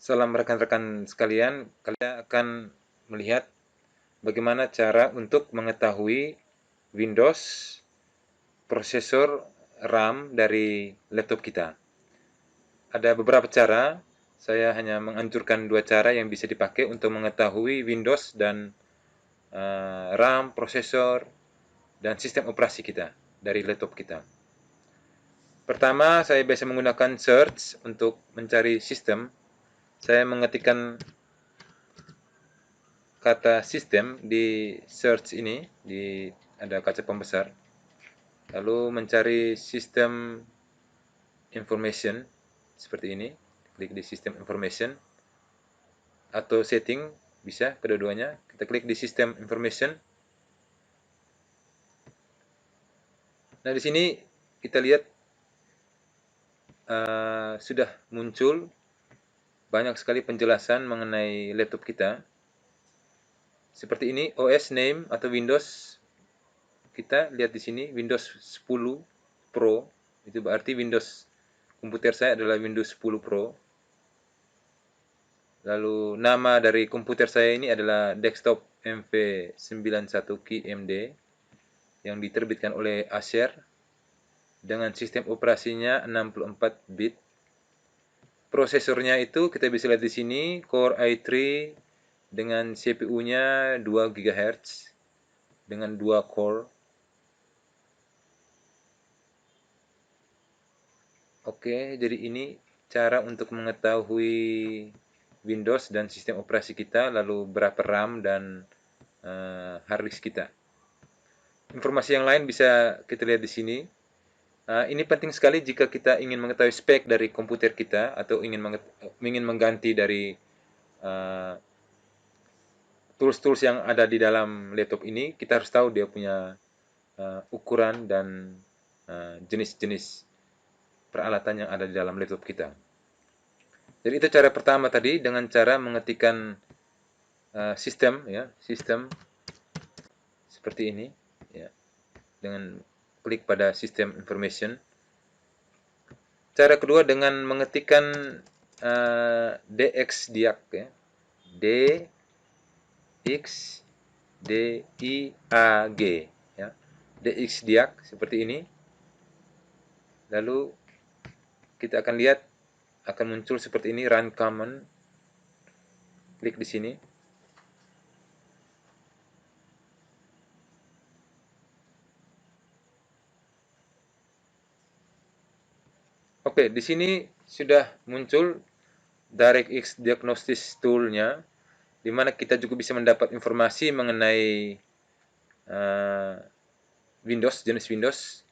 Salam rekan-rekan sekalian, kalian akan melihat bagaimana cara untuk mengetahui Windows, prosesor, RAM dari laptop kita. Ada beberapa cara, saya hanya menganjurkan dua cara yang bisa dipakai untuk mengetahui Windows dan RAM, prosesor, dan sistem operasi kita dari laptop kita. Pertama, saya biasa menggunakan search untuk mencari sistem. Saya mengetikkan kata sistem di search ini, ada kaca pembesar, lalu mencari sistem information seperti ini, klik di sistem information atau setting, bisa kedua-duanya. Kita klik di sistem information. Nah, di sini kita lihat sudah muncul banyak sekali penjelasan mengenai laptop kita. Seperti ini, OS name atau Windows. Kita lihat di sini Windows 10 Pro, itu berarti Windows komputer saya adalah Windows 10 Pro. Lalu nama dari komputer saya ini adalah desktop MV91KMD yang diterbitkan oleh Acer dengan sistem operasinya 64 bit. Prosesornya itu kita bisa lihat di sini Core i3 dengan CPU-nya 2 GHz dengan 2 core. Oke, jadi ini cara untuk mengetahui Windows dan sistem operasi kita, lalu berapa RAM dan hard disk kita. Informasi yang lain bisa kita lihat di sini. Ini penting sekali jika kita ingin mengetahui spek dari komputer kita atau ingin mengganti dari tools-tools yang ada di dalam laptop ini. Kita harus tahu dia punya ukuran dan jenis-jenis peralatan yang ada di dalam laptop kita. Jadi itu cara pertama tadi, dengan cara mengetikkan sistem, ya, sistem seperti ini, ya, dengan klik pada sistem information. Cara kedua dengan mengetikkan dxdiag, ya, dxdiag, ya, dxdiag seperti ini. Lalu kita akan lihat akan muncul seperti ini, run command. Klik di sini. Oke, di sini sudah muncul DirectX Diagnosis tool-nya, di mana kita juga bisa mendapat informasi mengenai Windows, jenis Windows,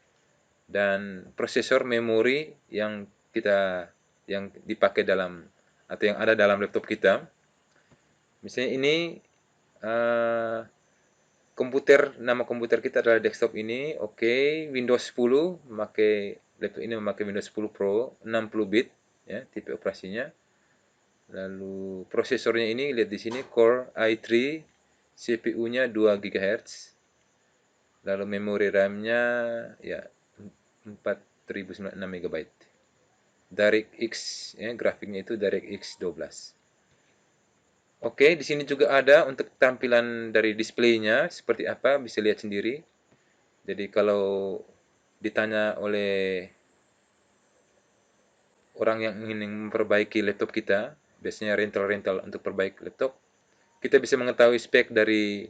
dan prosesor, memori yang dipakai dalam atau yang ada dalam laptop kita. Misalnya ini nama komputer kita adalah desktop ini. Oke, Windows 10 laptop ini memakai Windows 10 Pro 60 bit, ya, tipe operasinya. Lalu prosesornya ini lihat di sini Core i3, CPU-nya 2 GHz. Lalu memori RAM-nya ya 4096 MB. DirectX, ya, grafiknya itu DirectX 12. Oke, di sini juga ada untuk tampilan dari displaynya seperti apa, bisa lihat sendiri. Jadi kalau ditanya oleh orang yang ingin memperbaiki laptop kita, biasanya rental untuk perbaiki laptop, kita bisa mengetahui spek dari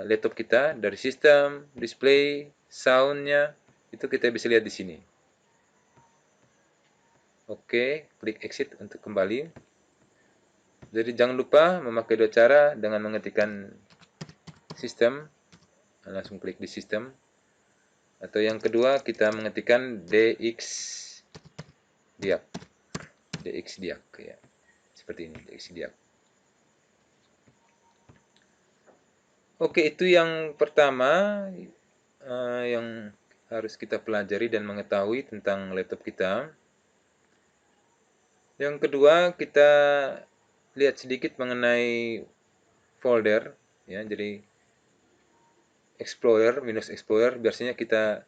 laptop kita, dari sistem, display, soundnya, itu kita bisa lihat di sini. Oke, klik exit untuk kembali. Jadi jangan lupa memakai dua cara, dengan mengetikkan sistem, langsung klik di sistem, atau yang kedua kita mengetikkan dxdiag, ya, seperti ini, dxdiag. Oke, itu yang pertama yang harus kita pelajari dan mengetahui tentang laptop kita. Yang kedua, kita lihat sedikit mengenai folder, ya. Jadi Explorer, Windows Explorer, biasanya kita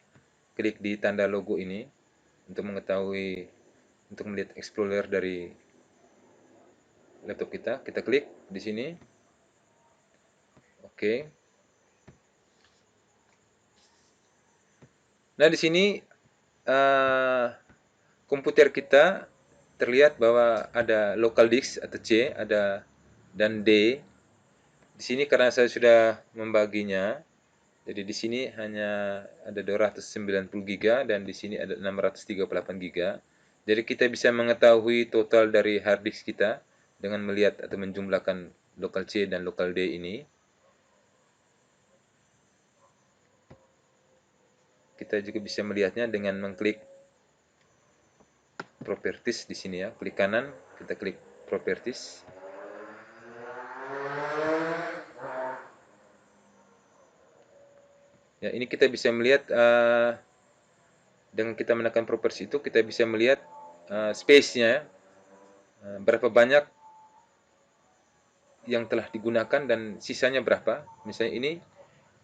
klik di tanda logo ini untuk melihat Explorer dari laptop kita klik di sini. Oke. Nah, di sini komputer kita terlihat bahwa ada local disk atau C, ada dan D. Di sini karena saya sudah membaginya, jadi di sini hanya ada 290 GB dan di sini ada 638 GB. Jadi kita bisa mengetahui total dari hard disk kita dengan melihat atau menjumlahkan local C dan local D ini. Kita juga bisa melihatnya dengan mengklik properties di sini ya. Klik kanan, kita klik properties. Ya, ini kita bisa melihat dengan kita menekan properties itu kita bisa melihat space-nya, berapa banyak yang telah digunakan dan sisanya berapa. Misalnya ini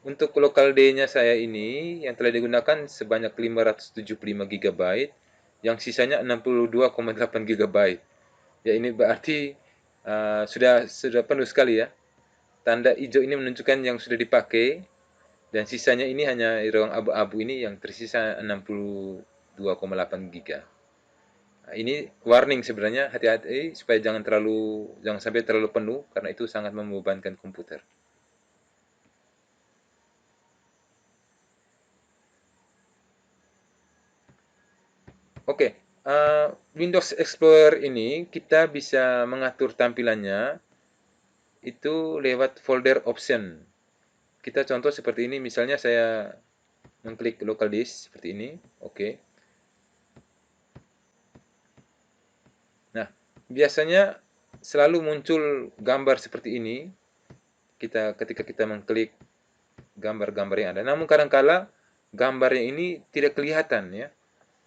untuk local D-nya saya ini yang telah digunakan sebanyak 575 GB, yang sisanya 62,8 GB. Ya, ini berarti sudah penuh sekali ya. Tanda hijau ini menunjukkan yang sudah dipakai dan sisanya ini hanya ruang abu-abu ini yang tersisa 62,8 GB. Nah, ini warning sebenarnya, hati-hati supaya jangan sampai terlalu penuh karena itu sangat membebankan komputer. Oke, Windows Explorer ini kita bisa mengatur tampilannya itu lewat folder option. Kita contoh seperti ini, misalnya saya mengklik local disk seperti ini, oke. Nah, biasanya selalu muncul gambar seperti ini ketika kita mengklik gambar-gambar yang ada. Namun kadang-kala gambarnya ini tidak kelihatan ya.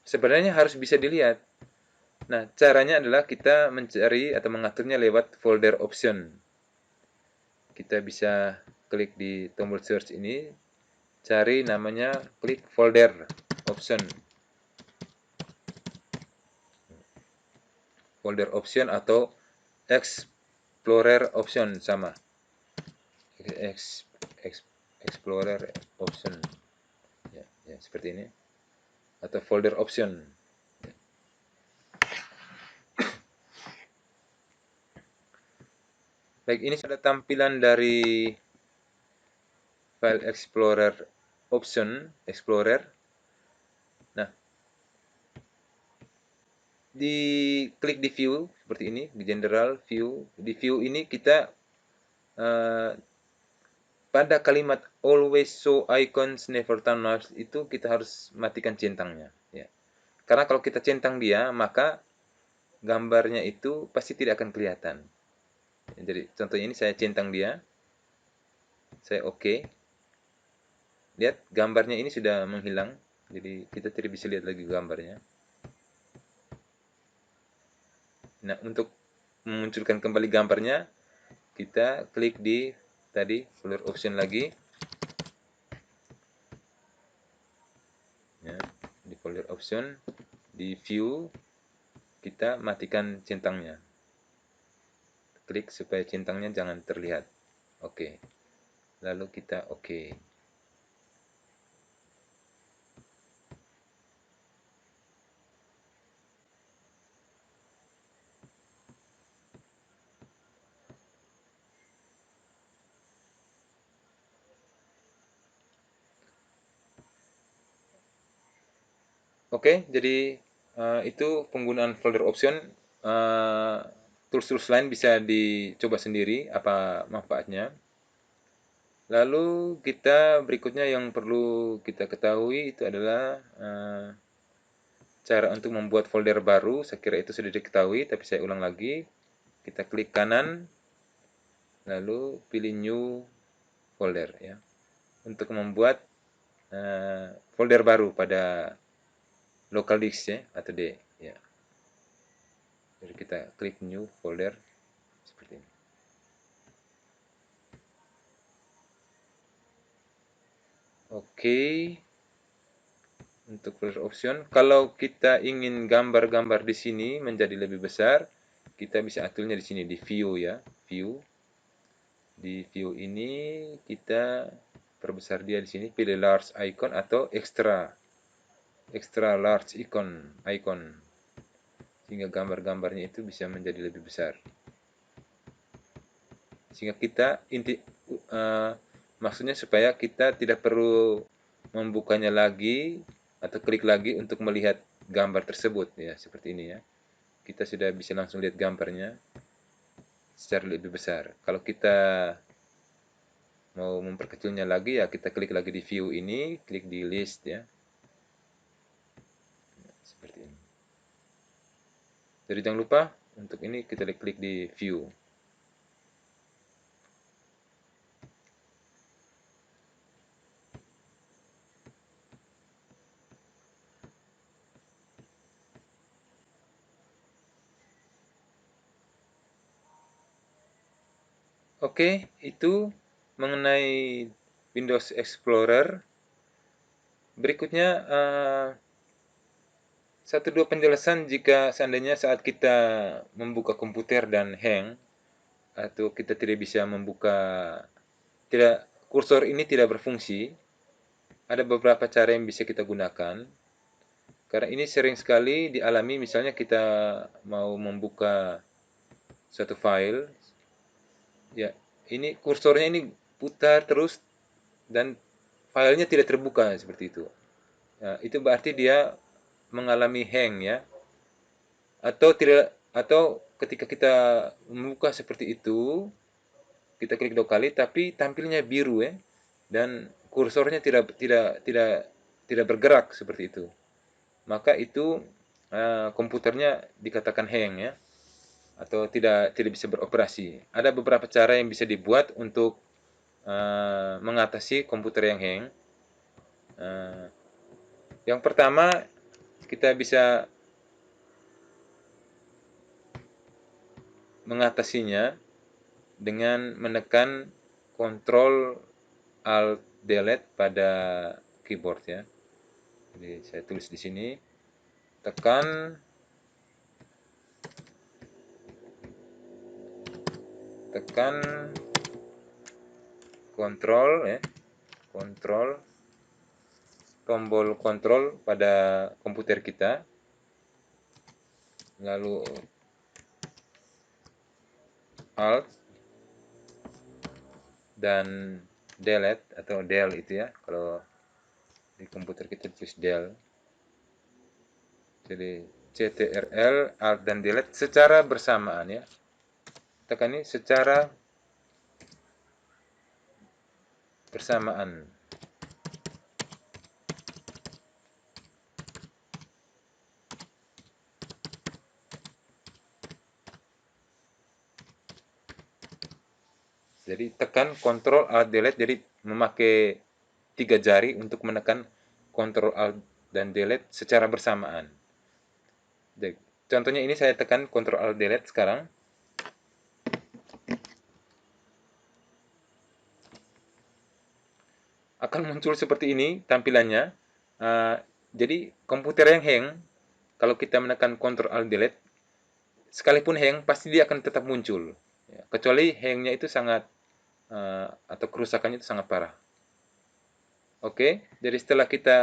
Sebenarnya harus bisa dilihat. Nah, caranya adalah kita mencari atau mengaturnya lewat folder option. Kita bisa klik di tombol search ini, cari namanya, klik folder option. Folder option atau Explorer option sama. Explorer option. Ya, seperti ini. Atau folder option. Baik, ini sudah tampilan dari file Explorer option Explorer. Nah, klik di view seperti ini, di general view. Di view ini kita pada kalimat always show icons never turn knives itu kita harus matikan centangnya ya. Karena kalau kita centang dia, maka gambarnya itu pasti tidak akan kelihatan. Jadi contohnya ini saya centang dia, saya oke. Lihat gambarnya ini sudah menghilang, jadi kita tidak bisa lihat lagi gambarnya. Nah, untuk memunculkan kembali gambarnya, kita klik di tadi folder option lagi. Ya, di folder option, di view, kita matikan centangnya. Klik supaya centangnya jangan terlihat. Oke. Lalu kita oke. Oke, jadi itu penggunaan folder option. Tools-tools lain bisa dicoba sendiri apa manfaatnya. Lalu kita berikutnya yang perlu kita ketahui itu adalah cara untuk membuat folder baru. Saya kira itu sudah diketahui, tapi saya ulang lagi. Kita klik kanan, lalu pilih new folder ya, untuk membuat folder baru pada local disk ya atau D ya. Jadi kita klik new folder seperti ini. Oke. Untuk folder option, kalau kita ingin gambar-gambar di sini menjadi lebih besar, kita bisa aturnya di sini di view ya, view. Di view ini kita perbesar dia di sini, pilih large icon atau extra large icon sehingga gambar-gambarnya itu bisa menjadi lebih besar. Sehingga kita maksudnya supaya kita tidak perlu membukanya lagi atau klik lagi untuk melihat gambar tersebut ya, seperti ini ya. Kita sudah bisa langsung lihat gambarnya secara lebih besar. Kalau kita mau memperkecilnya lagi ya kita klik lagi di view ini, klik di list ya. Seperti ini. Jadi jangan lupa untuk ini kita klik di view. Oke, itu mengenai Windows Explorer. Berikutnya satu dua penjelasan jika seandainya saat kita membuka komputer dan hang atau kita tidak bisa membuka, kursor ini tidak berfungsi. Ada beberapa cara yang bisa kita gunakan. Karena ini sering sekali dialami, misalnya kita mau membuka suatu file, ya ini kursornya ini putar terus dan filenya tidak terbuka seperti itu. Nah, itu berarti dia mengalami hang ya. Atau ketika kita membuka seperti itu, kita klik 2 kali tapi tampilnya biru ya dan kursornya tidak bergerak seperti itu. Maka itu komputernya dikatakan hang ya atau tidak bisa beroperasi. Ada beberapa cara yang bisa dibuat untuk mengatasi komputer yang hang. Yang pertama, kita bisa mengatasinya dengan menekan Ctrl Alt Delete pada keyboard ya. Jadi saya tulis di sini, tekan Ctrl ya, tombol Ctrl pada komputer kita, lalu Alt dan Delete atau del itu ya, kalau di komputer kita tulis del. Jadi CTRL Alt dan Delete secara bersamaan ya. Tekan ini secara bersamaan. Jadi tekan Ctrl Alt Delete, jadi memakai 3 jari untuk menekan Ctrl Alt dan Delete secara bersamaan. Jadi, contohnya ini saya tekan Ctrl Alt Delete sekarang. Akan muncul seperti ini tampilannya. Jadi komputer yang hang, kalau kita menekan Ctrl Alt Delete, sekalipun hang pasti dia akan tetap muncul. Ya, kecuali hangnya itu sangat atau kerusakannya itu sangat parah. Oke, jadi setelah kita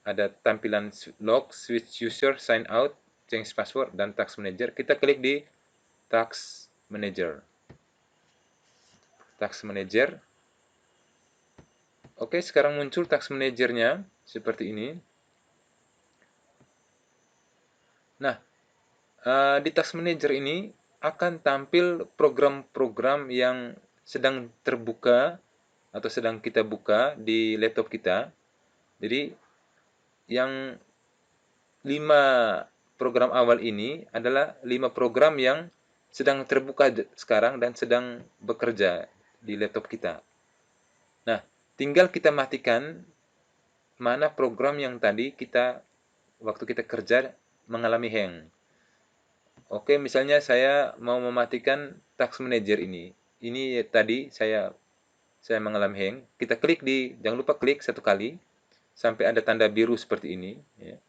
ada tampilan log, switch user, sign out, change password, dan task manager, kita klik di task manager. Task manager. Oke, sekarang muncul task manajernya seperti ini. Nah, di task manager ini akan tampil program-program yang sedang terbuka atau sedang kita buka di laptop kita. Jadi yang 5 program awal ini adalah 5 program yang sedang terbuka sekarang dan sedang bekerja di laptop kita. Nah, tinggal kita matikan mana program yang tadi waktu kita kerja mengalami hang. Oke, misalnya saya mau mematikan task manager ini. Ini tadi saya mengalami hang. Kita klik jangan lupa klik 1 kali sampai ada tanda biru seperti ini. Ya.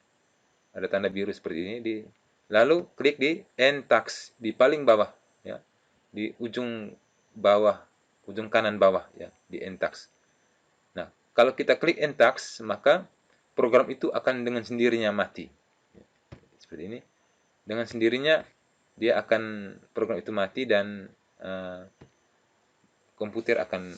Ada tanda biru seperti ini. lalu klik di End Task di paling bawah, ya, di ujung bawah, ujung kanan bawah, ya, di End Task. Nah, kalau kita klik End Task, maka program itu akan dengan sendirinya mati. Seperti ini. Dengan sendirinya dia akan, program itu mati dan komputer akan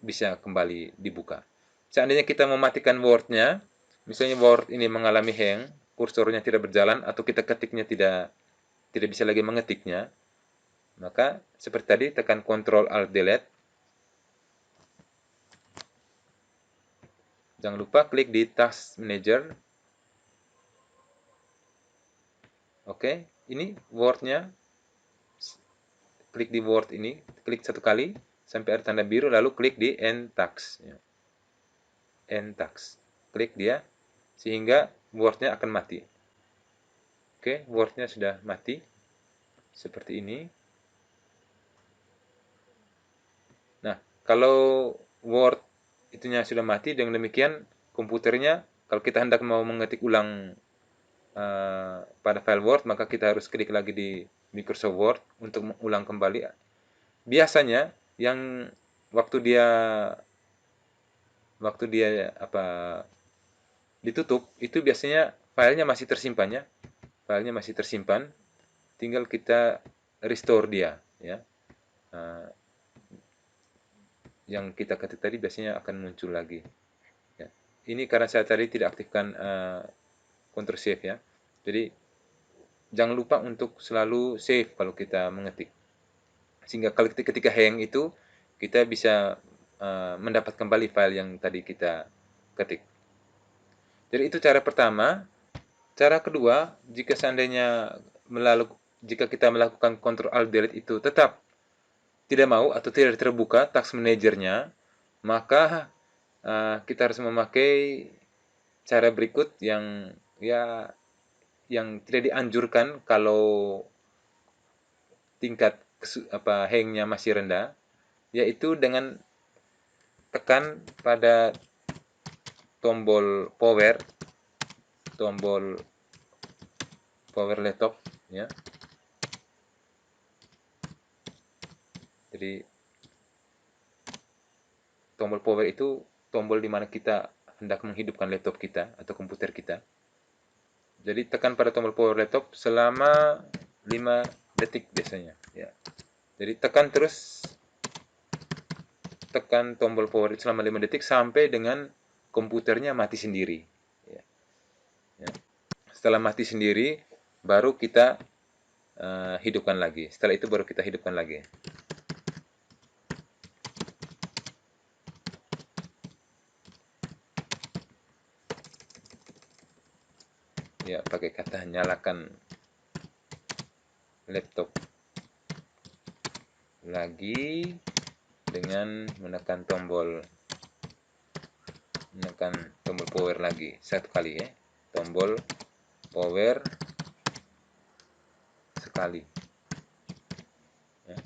bisa kembali dibuka. Seandainya kita mematikan Word-nya, misalnya Word ini mengalami hang, kursornya tidak berjalan, atau kita ketiknya tidak bisa lagi mengetiknya, maka seperti tadi tekan Ctrl Alt Delete. Jangan lupa klik di Task Manager. Oke, ini Word-nya. Klik di Word ini, klik satu kali sampai ada tanda biru, lalu klik di End Task. End Task. Klik dia sehingga Word-nya akan mati. Oke, Word-nya sudah mati. Seperti ini. Nah, kalau Word itunya sudah mati, dengan demikian komputernya, kalau kita hendak mau mengetik ulang pada file Word, maka kita harus klik lagi di Microsoft Word untuk mengulang kembali. Biasanya yang waktu dia ditutup, itu biasanya filenya masih tersimpan, ya. Filenya masih tersimpan, tinggal kita restore dia, ya. Yang kita ketik tadi biasanya akan muncul lagi, ya. Ini karena saya tadi tidak aktifkan Ctrl Save, ya. Jadi jangan lupa untuk selalu save kalau kita mengetik, sehingga kalau ketika hang itu kita bisa mendapat kembali file yang tadi kita ketik. Jadi itu cara pertama. Cara kedua, jika seandainya jika kita melakukan Ctrl Alt Delete itu tetap tidak mau atau tidak terbuka task manajernya, maka kita harus memakai cara berikut yang tidak dianjurkan kalau tingkat hangnya masih rendah, yaitu dengan tekan pada tombol power laptop, ya. Jadi tombol power itu tombol di mana kita hendak menghidupkan laptop kita atau komputer kita. Jadi tekan pada tombol power laptop selama 5 detik biasanya, ya. Jadi tekan tombol power itu selama 5 detik sampai dengan komputernya mati sendiri, ya. Ya. Setelah mati sendiri baru kita hidupkan lagi. Setelah itu baru kita hidupkan lagi. Ya, pakai kata nyalakan laptop lagi dengan menekan tombol power lagi satu kali, ya. Tombol power sekali, ya.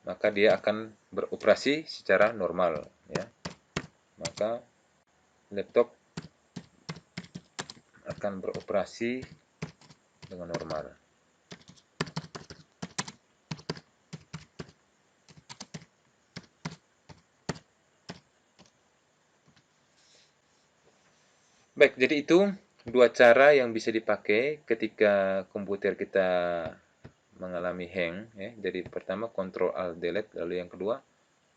Maka dia akan beroperasi secara normal, ya. Maka laptop akan beroperasi dengan normal. Baik, jadi itu dua cara yang bisa dipakai ketika komputer kita mengalami hang, ya. Jadi pertama Ctrl Alt Delete, lalu yang kedua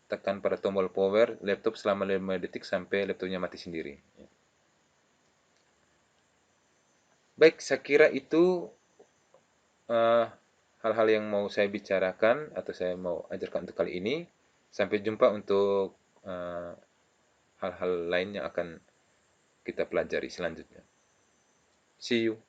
tekan pada tombol power laptop selama 5 detik sampai laptopnya mati sendiri, ya. Baik, saya kira itu hal-hal yang mau saya bicarakan atau saya mau ajarkan untuk kali ini. Sampai jumpa untuk hal-hal lain yang akan kita pelajari selanjutnya. See you.